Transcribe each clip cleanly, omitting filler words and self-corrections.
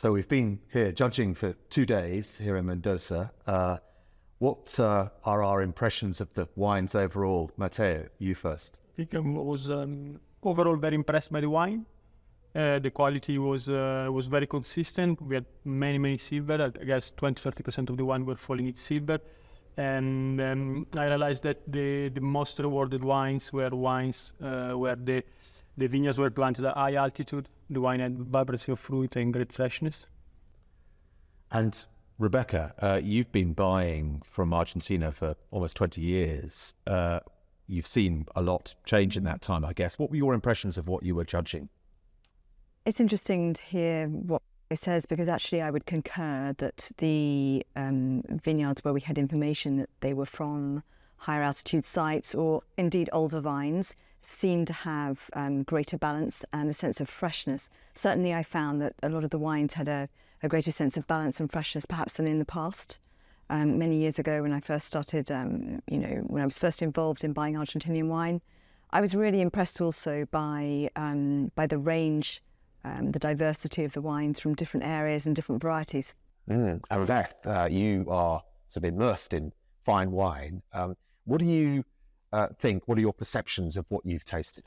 So we've been here judging for 2 days here in Mendoza. What are our impressions of the wines overall? Matteo, you first. I think I was overall very impressed by the wine. The quality was very consistent. We had many silver. I guess 20-30% of the wine were falling in silver. And I realized that the most rewarded wines were wines where the vineyards were planted at high altitude. The wine had vibrancy of fruit and great freshness. And Rebecca, you've been buying from Argentina for almost 20 years. You've seen a lot change in that time, I guess. What were your impressions of what you were judging? It's interesting to hear what it says, because actually I would concur that the vineyards where we had information that they were from higher altitude sites or indeed older vines seem to have greater balance and a sense of freshness. Certainly I found that a lot of the wines had a greater sense of balance and freshness perhaps than in the past. Many years ago when I first started, when I was first involved in buying Argentinian wine, I was really impressed also by the range, the diversity of the wines from different areas and different varieties. And Beth, you are sort of immersed in fine wine. What do you think? What are your perceptions of what you've tasted?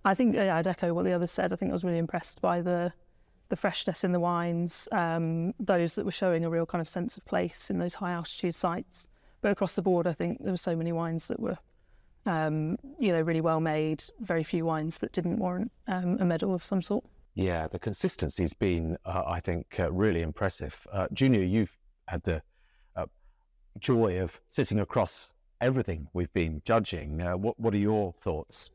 I think I'd echo what the others said. I think I was really impressed by the freshness in the wines, those that were showing a real kind of sense of place in those high altitude sites. But across the board, I think there were so many wines that were, really well made. Very few wines that didn't warrant a medal of some sort. Yeah, the consistency's been, I think, really impressive. Junior, you've had the joy of sitting across everything we've been judging. What are your thoughts?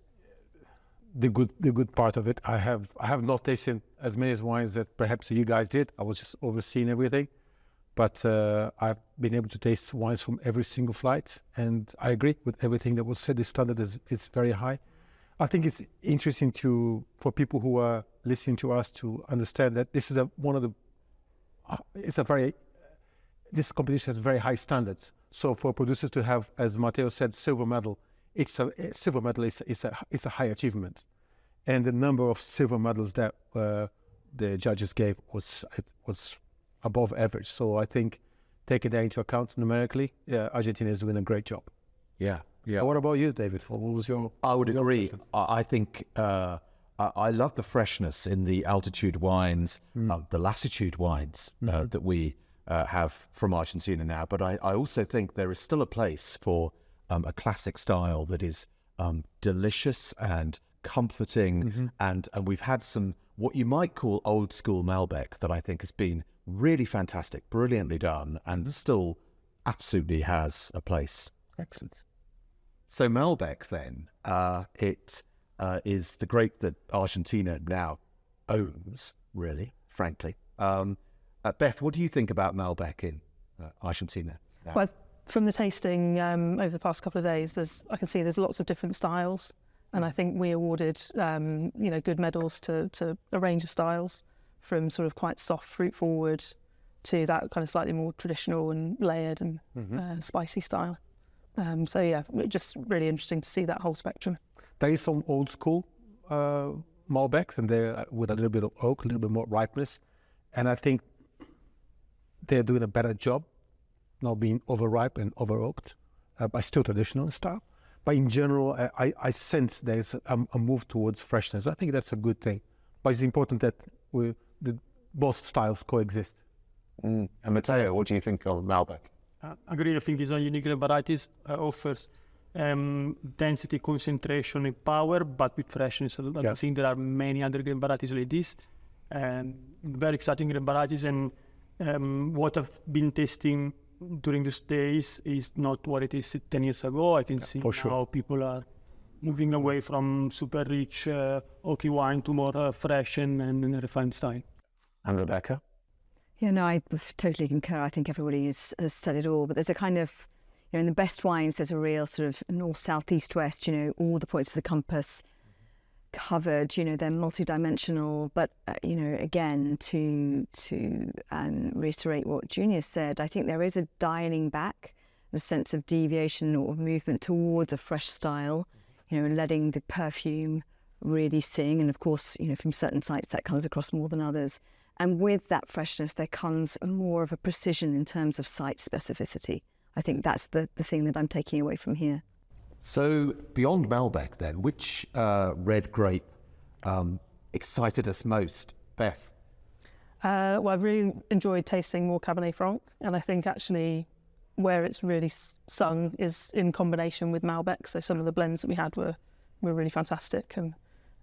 The good part of it, I have not tasted as many wines that perhaps you guys did. I was just overseeing everything, but I've been able to taste wines from every single flight, and I agree with everything that was said. The standard is very high. I think it's interesting for people who are listening to us to understand that this is this competition has very high standards. So for producers to have, as Matteo said, silver medal, silver medal is a high achievement, and the number of silver medals that the judges gave was above average. So I think taking that into account numerically, Argentina is doing a great job. Yeah. What about you, David? What was your? I would agree. I think I love the freshness in the altitude wines, the latitude wines that we have from Argentina now. But I also think there is still a place for a classic style that is delicious and comforting, and we've had some what you might call old school Malbec that I think has been really fantastic, brilliantly done, and still absolutely has a place. Excellent. So Malbec then, it is the grape that Argentina now owns, really, frankly. Beth, what do you think about Malbec in Argentina now? Well, from the tasting over the past couple of days, I can see there's lots of different styles, and I think we awarded good medals to a range of styles, from sort of quite soft, fruit forward, to that kind of slightly more traditional and layered and spicy style. So yeah, just really interesting to see that whole spectrum. There is some old school Malbecs, and they're with a little bit of oak, a little bit more ripeness, and I think they're doing a better job, not being overripe and over oaked, but still traditional in style. But in general, I sense there's a move towards freshness. I think that's a good thing. But it's important that both styles coexist. And Matteo, what do you think of Malbec? I agree. I think these are unique varieties, offers density, concentration, and power, but with freshness. I think there are many other grape varieties like this, very exciting grape varieties. And what I've been tasting during these days is not what it is 10 years ago. I can see how people are moving away from super rich oaky wine to more fresh and refined style. And Rebecca? Yeah, no, I totally concur. I think everybody has said it all, but there's a kind of, in the best wines, there's a real sort of north, south, east, west, all the points of the compass covered, they're multidimensional. But, again, to reiterate what Junior said, I think there is a dialing back, a sense of deviation or movement towards a fresh style, letting the perfume really sing. And of course, from certain sites that comes across more than others. And with that freshness, there comes more of a precision in terms of site specificity. I think that's the thing that I'm taking away from here. So beyond Malbec then, which red grape excited us most, Beth? Well, I've really enjoyed tasting more Cabernet Franc, and I think actually where it's really sung is in combination with Malbec. So some of the blends that we had were really fantastic, and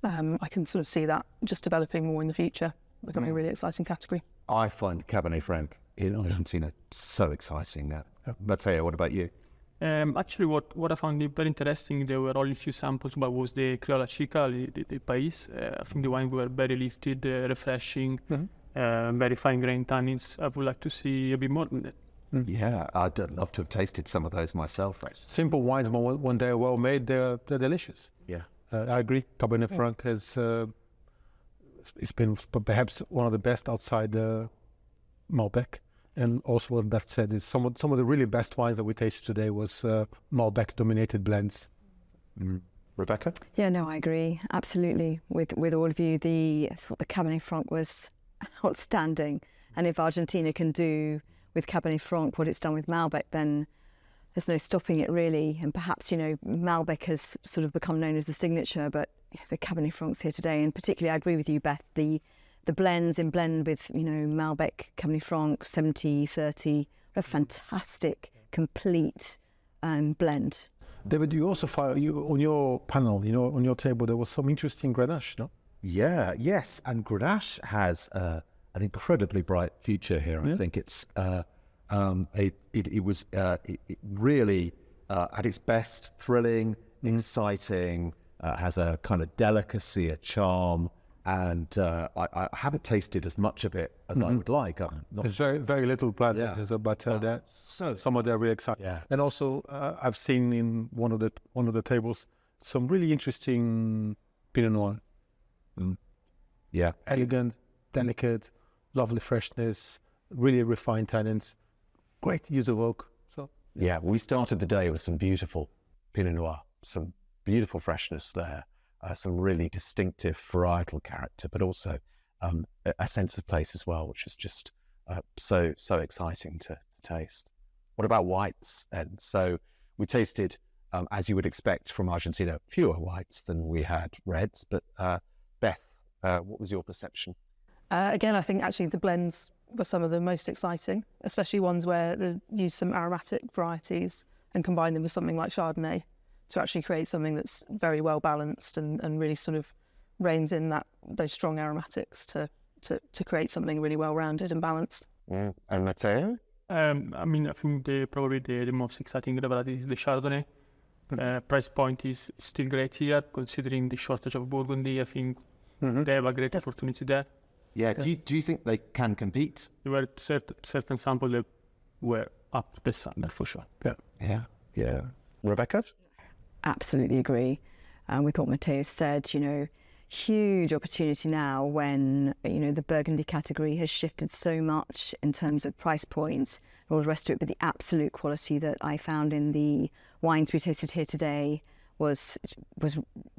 I can sort of see that just developing more in the future, becoming a really exciting category. I find Cabernet Franc in Argentina so exciting. Matteo, what about you? Actually, what I found very interesting, there were only a few samples, but was the Criolla Chica, the Pais. I think the wine were very lifted, refreshing, very fine grain tannins. I would like to see a bit more than that. Yeah, I'd love to have tasted some of those myself. Simple wines, but when they're well made, they're delicious. Yeah. I agree. Cabernet Franc has it's been perhaps one of the best outside Malbec. And also, what that said is some of the really best wines that we tasted today was Malbec-dominated blends. Rebecca? Yeah, no, I agree absolutely with all of you. I thought the Cabernet Franc was outstanding, and if Argentina can do with Cabernet Franc what it's done with Malbec, then there's no stopping it really. And perhaps, you know, Malbec has sort of become known as the signature, but the Cabernet Franc's here today, and particularly I agree with you, Beth, the blends in blend with, you know, Malbec, Cabernet Franc, 70-30, a fantastic, complete blend. David, you also found on your panel, you know, on your table, there was some interesting Grenache, no? Yeah, yes. And Grenache has an incredibly bright future here. I think it's it was really at its best, thrilling, exciting, has a kind of delicacy, a charm. And I haven't tasted as much of it as I would like. There's very little planted, but some of them are really exciting. Yeah. And also, I've seen in one of the tables some really interesting Pinot Noir. Yeah, Elegant, delicate, lovely freshness, really refined tannins, great use of oak. So Yeah, we started the day with some beautiful Pinot Noir, some beautiful freshness there. Some really distinctive varietal character, but also a sense of place as well, which is just so exciting to taste. What about whites then? So we tasted, as you would expect from Argentina, fewer whites than we had reds, but Beth, what was your perception? Again, I think actually the blends were some of the most exciting, especially ones where they use some aromatic varieties and combine them with something like Chardonnay, to actually create something that's very well balanced and really sort of reins in those strong aromatics to create something really well rounded and balanced. And Matteo? I mean, I think probably the most exciting variety is the Chardonnay. Price point is still great here, considering the shortage of Burgundy. I think they have a great opportunity there. yeah. Do you think they can compete? There were certain samples that were up to the standard for sure. Yeah. Rebecca? Absolutely agree with what Matteo said. You know, huge opportunity now when, you know, the Burgundy category has shifted so much in terms of price points and all the rest of it, but the absolute quality that I found in the wines we tasted here today was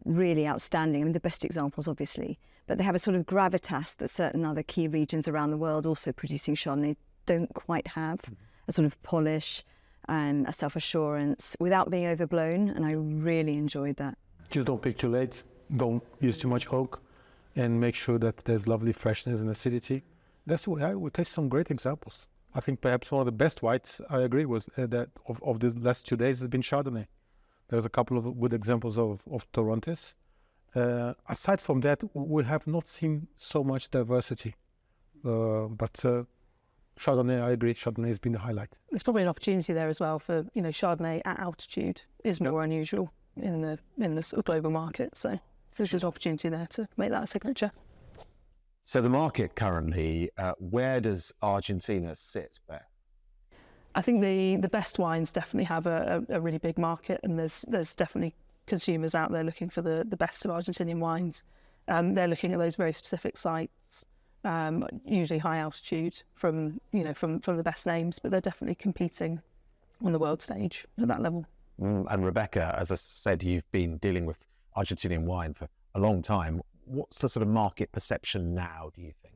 really outstanding. I mean, the best examples, obviously, but they have a sort of gravitas that certain other key regions around the world also producing Chardonnay don't quite have, a sort of polish and a self-assurance without being overblown, and I really enjoyed that. just don't pick too late, don't use too much oak, and make sure that there's lovely freshness and acidity. That's what I would taste some great examples. I think perhaps one of the best whites, I agree, was that of the last 2 days has been Chardonnay. There's a couple of good examples of Torrontés. Aside from that, we have not seen so much diversity. But Chardonnay, I agree, Chardonnay has been the highlight. There's probably an opportunity there as well for, you know, Chardonnay at altitude is more unusual in the sort of global market. So there's an opportunity there to make that a signature. So the market currently, where does Argentina sit, Beth? I think the best wines definitely have a really big market, and there's definitely consumers out there looking for the best of Argentinian wines. They're looking at those very specific sites, usually high altitude from the best names, but they're definitely competing on the world stage at that level. And Rebecca, as I said, you've been dealing with Argentinian wine for a long time. What's the sort of market perception now, do you think?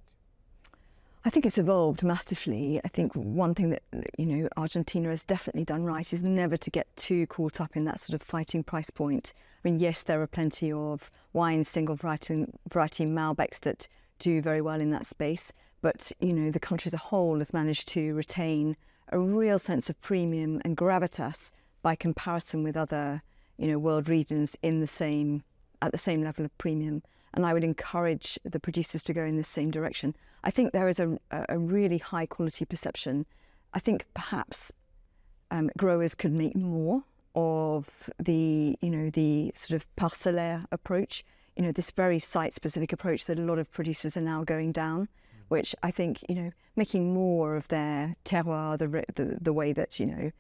I think it's evolved massively. I think one thing that, you know, Argentina has definitely done right is never to get too caught up in that sort of fighting price point. I mean, yes, there are plenty of wines, single variety Malbecs that do very well in that space, but, you know, the country as a whole has managed to retain a real sense of premium and gravitas by comparison with other, you know, world regions at the same level of premium. And I would encourage the producers to go in the same direction. I think there is a really high quality perception. I think perhaps growers could make more of the, you know, the sort of parcellaire approach, you know, this very site specific approach that a lot of producers are now going down, which I think, you know, making more of their terroir, the way that, you know,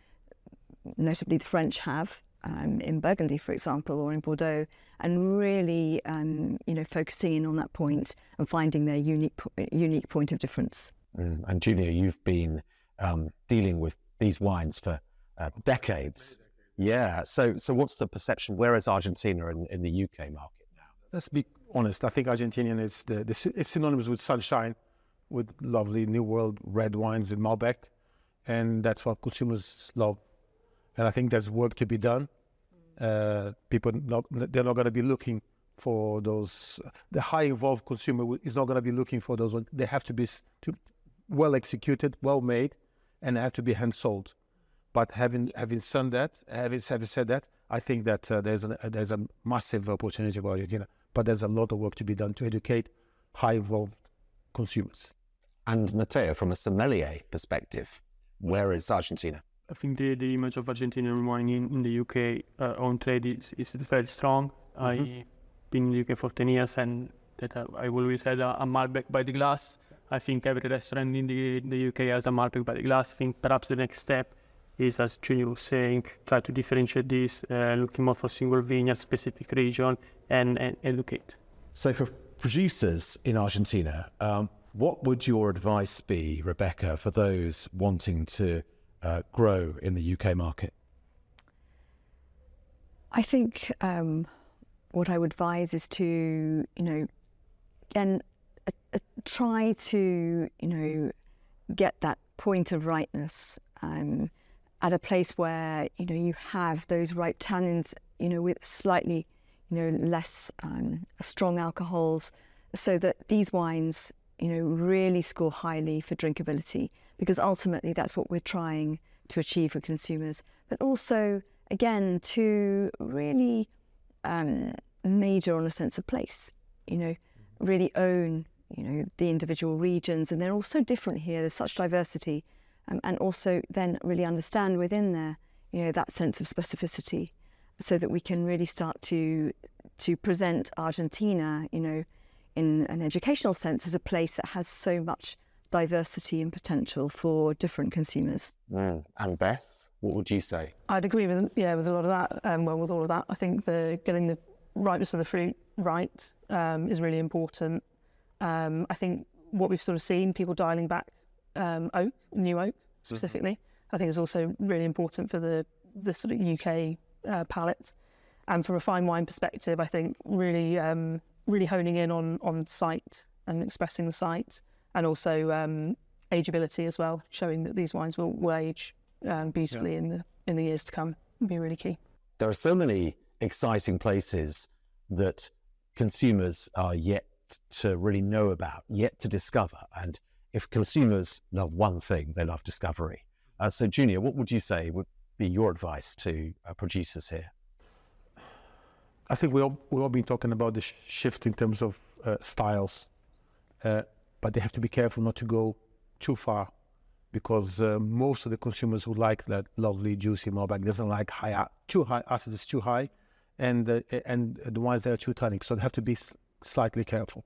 notably the French have, in Burgundy, for example, or in Bordeaux, and really, you know, focusing in on that point and finding their unique point of difference. And Junior, you've been dealing with these wines for decades. Yeah. So what's the perception? Where is Argentina in the UK market now? Let's be honest. I think Argentinian is it's synonymous with sunshine, with lovely New World red wines in Malbec, and that's what consumers love. And I think there's work to be done. People they're not going to be looking for those. The high involved consumer is not going to be looking for those ones. They have to be well executed, well made, and they have to be hand sold. But having said that, I think that there's a massive opportunity for Argentina. But there's a lot of work to be done to educate high involved consumers. And Matteo, from a sommelier perspective, where is Argentina? I think the image of Argentinian wine in the UK on trade is very strong. I've been in the UK for 10 years, and that I always had a Malbec by the glass. I think every restaurant in the UK has a Malbec by the glass. I think perhaps the next step is, as Junior was saying, try to differentiate this, looking more for single vineyard, specific region, and educate. So for producers in Argentina, what would your advice be, Rebecca, for those wanting to grow in the UK market? I think what I would advise is to, you know, again, try to, you know, get that point of ripeness at a place where, you know, you have those ripe tannins, you know, with slightly, you know, less strong alcohols, so that these wines, you know, really score highly for drinkability, because ultimately that's what we're trying to achieve for consumers. But also, again, to really major on a sense of place, you know, really own, you know, the individual regions, and they're all so different here. There's such diversity, and also then really understand within there, you know, that sense of specificity, so that we can really start to present Argentina, you know, in an educational sense, as a place that has so much diversity and potential for different consumers. And Beth, what would you say? I'd agree with a lot of that. With all of that, I think getting the ripeness of the fruit right is really important. I think what we've sort of seen, people dialing back new oak specifically, I think is also really important for the sort of UK palate. And from a fine wine perspective, I think really honing in on site and expressing the site, and also ageability as well, showing that these wines will age beautifully in the years to come, would be really key. There are so many exciting places that consumers are yet to really know about, yet to discover. And if consumers love one thing, they love discovery. So Junior, what would you say would be your advice to producers here? I think we all been talking about the shift in terms of styles, but they have to be careful not to go too far, because most of the consumers who like that lovely juicy Malbec doesn't like too high acid is too high, and the wines that are too tonic. So they have to be slightly careful.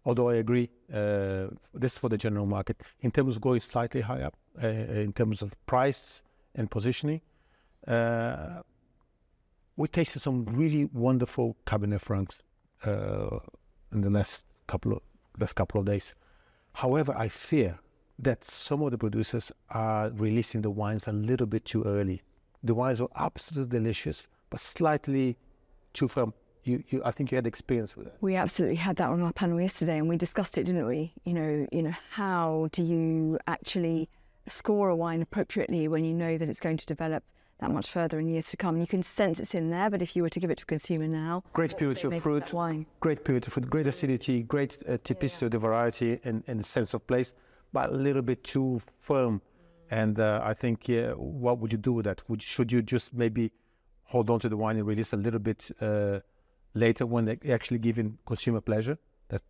Although I agree, this is for the general market. In terms of going slightly high up, in terms of price and positioning, we tasted some really wonderful Cabernet Francs in the last couple of days. However, I fear that some of the producers are releasing the wines a little bit too early. The wines are absolutely delicious, but slightly too I think you had experience with that. We absolutely had that on our panel yesterday, and we discussed it, didn't we? You know, how do you actually score a wine appropriately when you know that it's going to develop that much further in years to come? You can sense it's in there, but if you were to give it to a consumer now, great purity of fruit, great purity of fruit, great acidity, great typicity of the variety and the sense of place, but a little bit too firm. And I think, what would you do with that? Should you just maybe hold on to the wine and release a little bit later when they're actually giving consumer pleasure?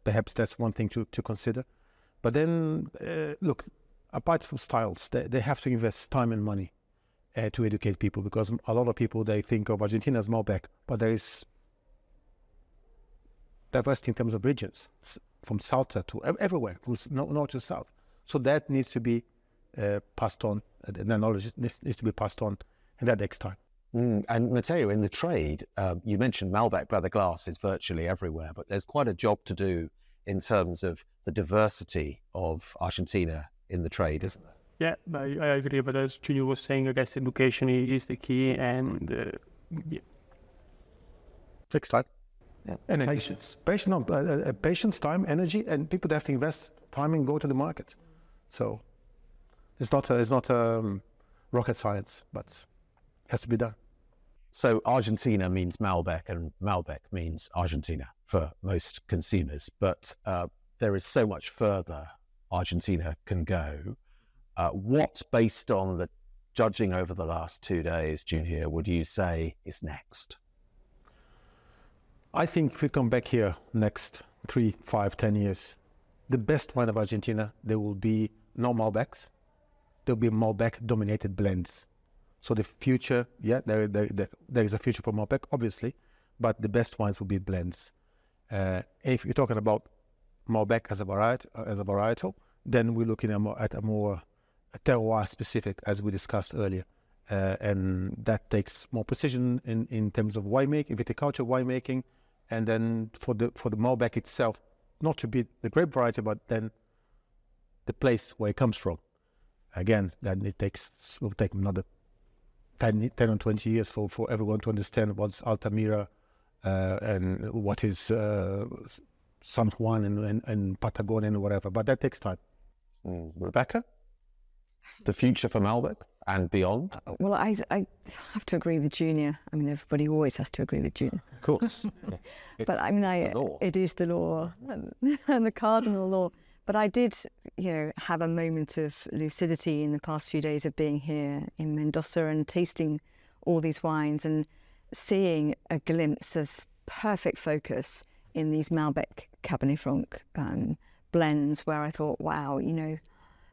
Perhaps that's one thing to consider. But then, look, apart from styles, they have to invest time and money to educate people, because a lot of people, they think of Argentina as Malbec, but there is diversity in terms of regions, from salsa to everywhere, from north to south. So that needs to be passed on, the knowledge needs to be passed on, and that takes time. And Matteo, in the trade, you mentioned Malbec by the glass is virtually everywhere, but there's quite a job to do in terms of the diversity of Argentina in the trade, isn't there? Yeah, I agree. But as Junior was saying, I guess education is the key, and Takes time. Yeah. And patience, patience, time, energy, and people have to invest time and go to the market. So it's not rocket science, but it has to be done. So Argentina means Malbec, and Malbec means Argentina for most consumers. But there is so much further Argentina can go. What, based on the judging over the last 2 days, Junior, would you say is next? I think if we come back here next 3, 5, 10 years, the best wine of Argentina, there will be no Malbecs. There will be Malbec-dominated blends. So the future, yeah, there is a future for Malbec, obviously, but the best wines will be blends. If you're talking about Malbec as a varietal, then we're looking at a more terroir specific, as we discussed earlier, and that takes more precision in terms of winemaking, viticulture winemaking, and then for the Malbec itself, not to be the grape variety, but then the place where it comes from. Again, then will take another 10 or 20 years for everyone to understand what's Altamira and what is San Juan and Patagonia and whatever, but that takes time. Rebecca, the future for Malbec and beyond? Well, I have to agree with Junior. I mean, everybody always has to agree with Junior. Of course. But I mean, it is the law and the cardinal law. But I did, have a moment of lucidity in the past few days of being here in Mendoza and tasting all these wines and seeing a glimpse of perfect focus in these Malbec Cabernet Franc blends, where I thought, wow,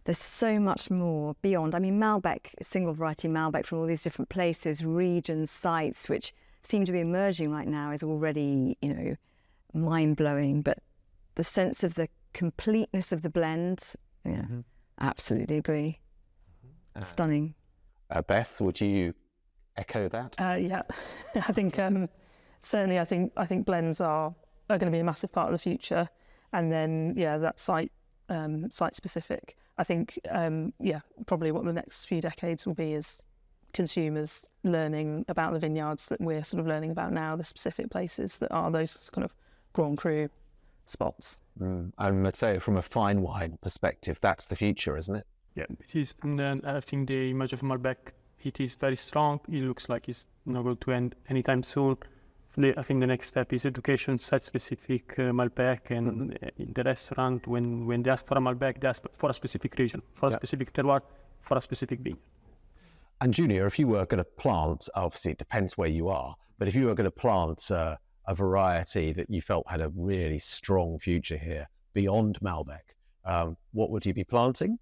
there's so much more beyond. I mean, Malbec, single variety Malbec from all these different places, regions, sites, which seem to be emerging right now, is already, mind-blowing. But the sense of the completeness of the blend, absolutely agree. Stunning. Beth, would you echo that? Yeah, I think certainly. I think blends are going to be a massive part of the future, and then that site specific. I think probably what the next few decades will be is consumers learning about the vineyards that we're sort of learning about now, the specific places that are those kind of Grand Cru spots. And Matteo, from a fine wine perspective, that's the future, isn't it? Yeah, it is. And then I think the image of Malbec, it is very strong. It looks like it's not going to end anytime soon. I think the next step is education, site-specific Malbec, and in the restaurant, when they ask for a Malbec, they ask for a specific region, for a specific terroir, for a specific vineyard. And Junior, if you were going to plant, obviously it depends where you are, but if you were going to plant a variety that you felt had a really strong future here, beyond Malbec, what would you be planting?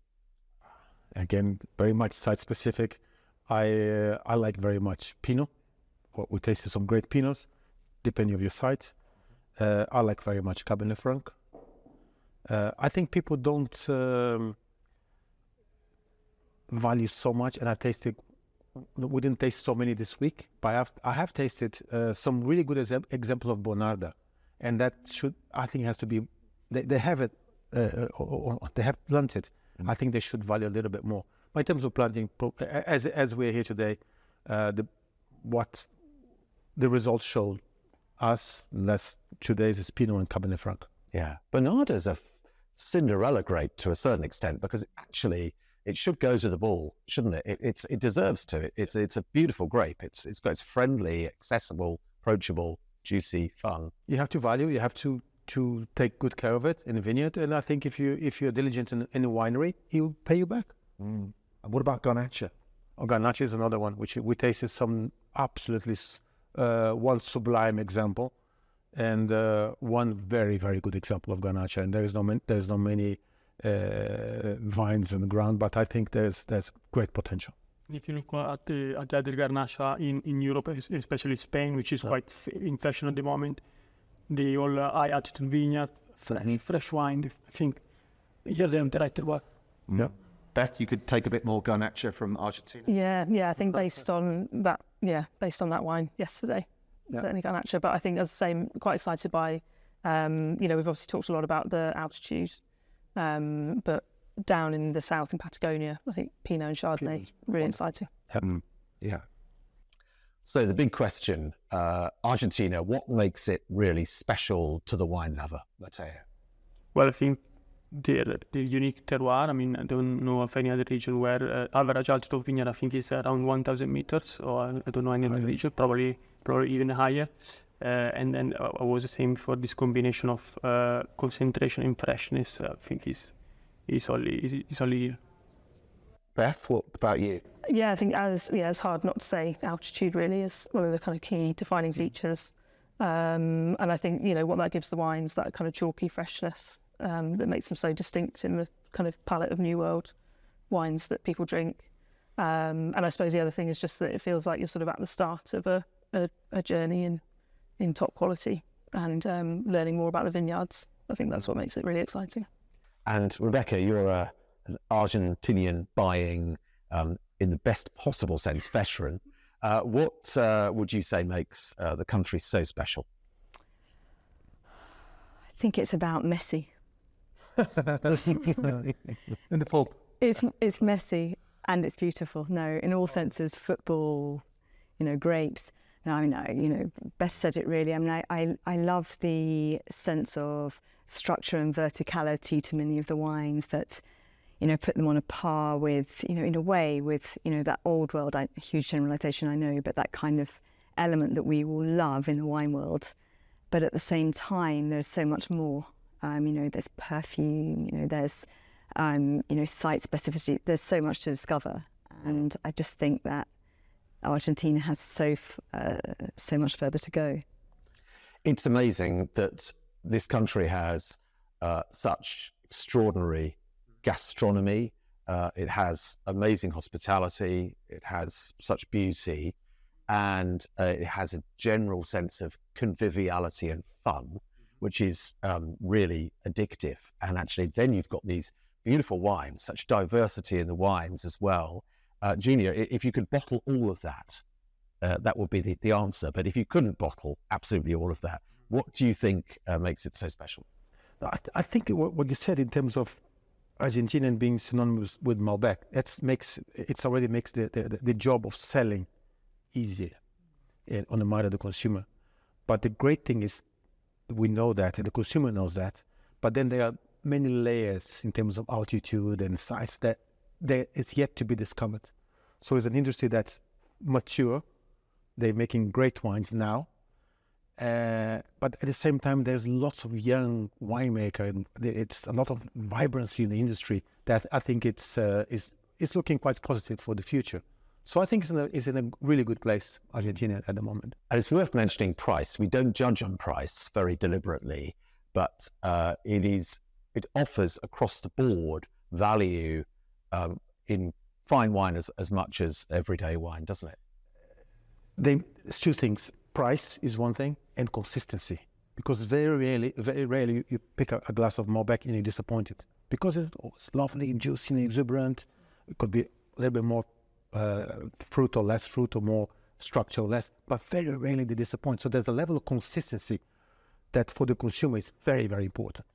Again, very much site-specific. I like very much Pinot. We tasted some great Pinots, depending on your site. I like very much Cabernet Franc. I think people don't value so much, and we didn't taste so many this week, but I have tasted some really good examples of Bonarda, and that I think has to be, they have it, they have planted. I think they should value a little bit more. But in terms of planting, as we're here today, what the results show, us, last 2 days is Pinot and Cabernet Franc. Yeah. Bernarda's a Cinderella grape to a certain extent because actually it should go to the ball, shouldn't it? It deserves to. It's a beautiful grape. It's friendly, accessible, approachable, juicy, fun. You have to value. You have to take good care of it in the vineyard. And I think if you're diligent in a winery, he'll pay you back. And what about Garnacha? Garnacha is another one which we tasted some absolutely one sublime example, and one very, very good example of Garnacha. And there's not many vines on the ground, but I think there's great potential. If you look at the Garnacha in Europe, especially Spain, which is quite in fashion at the moment, the all high altitude vineyard, fresh wine. I think here they're on the right track. Yeah. Beth, you could take a bit more Garnacha from Argentina. Yeah. I think based on that wine yesterday, certainly Garnacha. But I think, as I say, I'm quite excited by, we've obviously talked a lot about the altitude, but down in the south in Patagonia, I think Pinot and Chardonnay, really exciting. Yeah. So the big question, Argentina, what makes it really special to the wine lover, Matteo? Well, I think the unique terroir. I mean, I don't know of any other region where average altitude of vineyard, I think, is around 1,000 meters, or I don't know any other region, probably even higher. And then I was saying for this combination of concentration and freshness, I think is only here. Beth, what about you? Yeah, I think it's hard not to say altitude really is one of the kind of key defining features. And I think, what that gives the wines, that kind of chalky freshness that makes them so distinct in the kind of palette of New World wines that people drink. And I suppose the other thing is just that it feels like you're sort of at the start of a journey in top quality and learning more about the vineyards. I think that's what makes it really exciting. And Rebecca, you're an Argentinian buying, in the best possible sense, veteran. What would you say makes the country so special? I think it's about messy. In the pulp. It's messy and it's beautiful. No, in all senses, football, grapes. No, I mean, Beth said it really. I mean, I love the sense of structure and verticality to many of the wines that, put them on a par with, in a way with, that old world, huge generalization, I know, but that kind of element that we all love in the wine world. But at the same time, there's so much more. There's perfume, there's, site specificity. There's so much to discover. And I just think that Argentina has so much further to go. It's amazing that this country has such extraordinary gastronomy. It has amazing hospitality. It has such beauty, and it has a general sense of conviviality and fun, which is really addictive. And actually, then you've got these beautiful wines, such diversity in the wines as well. Junior, if you could bottle all of that, that would be the answer. But if you couldn't bottle absolutely all of that, what do you think makes it so special? I think what you said in terms of Argentina being synonymous with Malbec, it already makes the job of selling easier on the mind of the consumer. But the great thing is we know that, and the consumer knows that. But then there are many layers in terms of altitude and size that it's yet to be discovered. So it's an industry that's mature. They're making great wines now. But at the same time, there's lots of young winemaker, and it's a lot of vibrancy in the industry that I think it's looking quite positive for the future. So I think it's in a really good place, Argentina, at the moment. And it's worth mentioning price. We don't judge on price very deliberately, but it offers across the board value in fine wine as much as everyday wine, doesn't it? There's two things. Price is one thing, and consistency. Because very rarely you pick a glass of Malbec and you're disappointed. Because it's lovely, juicy, and exuberant. It could be a little bit more fruit or less fruit, or more structure or less. But very rarely they disappoint. So there's a level of consistency that for the consumer is very, very important.